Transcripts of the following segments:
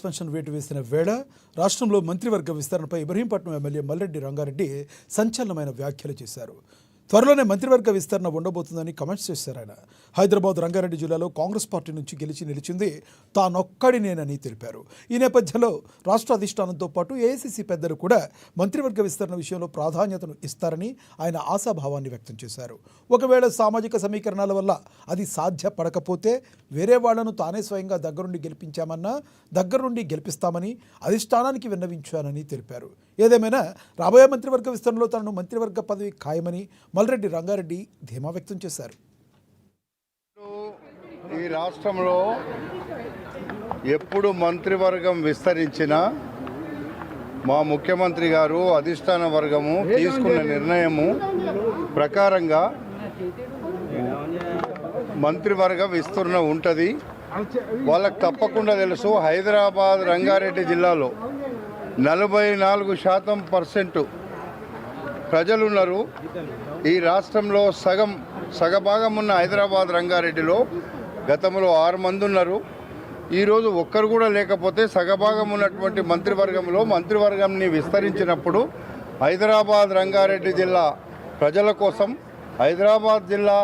Suspension వేటు వేసిన వేళ రాష్ట్రంలో మంత్రివర్గ విస్తరణపై ఇబ్రహీంపట్నం ఎమ్మెల్యే మల్లెడ్డి రంగారెడ్డి సంచలనమైన వ్యాఖ్యలు చేశారు. త్వరలోనే మంత్రివర్గ విస్తరణ ఉండబోతుందని కమెంట్స్ చేశారు ఆయన. హైదరాబాద్ రంగారెడ్డి జిల్లాలో కాంగ్రెస్ పార్టీ నుంచి గెలిచి నిలిచింది తానొక్కడినేనని తెలిపారు. ఈ నేపథ్యంలో రాష్ట్ర అధిష్టానంతో పాటు ఏఐసీసీ పెద్దలు కూడా మంత్రివర్గ విస్తరణ విషయంలో ప్రాధాన్యతను ఇస్తారని ఆయన ఆశాభావాన్ని వ్యక్తం చేశారు. ఒకవేళ సామాజిక సమీకరణాల వల్ల అది సాధ్యపడకపోతే వేరే వాళ్లను తానే స్వయంగా దగ్గరుండి గెలిపించామన్నా దగ్గరుండి గెలిపిస్తామని అధిష్టానానికి విన్నవించానని తెలిపారు. ఏదేమైనా రాబోయే మంత్రివర్గ విస్తరణలో తనను మంత్రివర్గ పదవి ఖాయమని మల్రెడ్డి రంగారెడ్డి ధీమా వ్యక్తం చేశారు. ఈ రాష్ట్రంలో ఎప్పుడు మంత్రివర్గం విస్తరించినా మా ముఖ్యమంత్రి గారు అధిష్టాన వర్గము తీసుకున్న నిర్ణయము ప్రకారంగా మంత్రివర్గ విస్తరణ ఉంటుంది. వాళ్ళకు తప్పకుండా తెలుసు. హైదరాబాద్ రంగారెడ్డి జిల్లాలో 44% ప్రజలున్నారు. ఈ రాష్ట్రంలో సగభాగం ఉన్న హైదరాబాద్ రంగారెడ్డిలో గతంలో 6 మంది ఉన్నారు. ఈరోజు ఒక్కరు కూడా లేకపోతే సగభాగం ఉన్నటువంటి మంత్రివర్గంని విస్తరించినప్పుడు హైదరాబాద్ రంగారెడ్డి జిల్లా ప్రజల కోసం, హైదరాబాద్ జిల్లా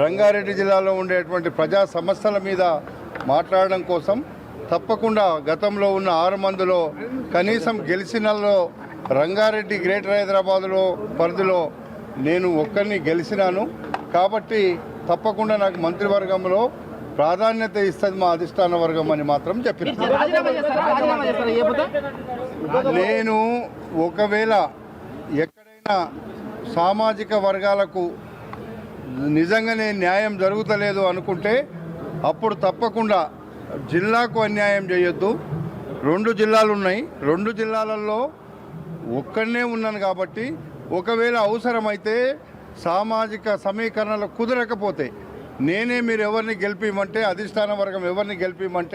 రంగారెడ్డి జిల్లాలో ఉండేటువంటి ప్రజా సమస్యల మీద మాట్లాడడం కోసం తప్పకుండా గతంలో ఉన్న 6 మందిలో కనీసం గెలిచినలో రంగారెడ్డి గ్రేటర్ హైదరాబాద్లో పరిధిలో నేను ఒక్కరిని గెలిచినాను. కాబట్టి తప్పకుండా నాకు మంత్రివర్గంలో ప్రాధాన్యత ఇస్తుంది మా అధిష్టాన వర్గం అని మాత్రం చెప్పిన. నేను ఒకవేళ ఎక్కడైనా సామాజిక వర్గాలకు నిజంగానే న్యాయం జరుగుతలేదు అనుకుంటే అప్పుడు తప్పకుండా జిల్లాకు అన్యాయం చేయొద్దు. 2 జిల్లాలు ఉన్నాయి. 2 జిల్లాలలో ఒక్కడనే ఉన్నాను కాబట్టి ఒకవేళ అవసరమైతే సామాజిక సమీకరణలు కుదరకపోతే నేనే మీరు ఎవరిని గెలిపిమంటే అధిష్టాన వర్గం ఎవరిని గెలిపిమంటే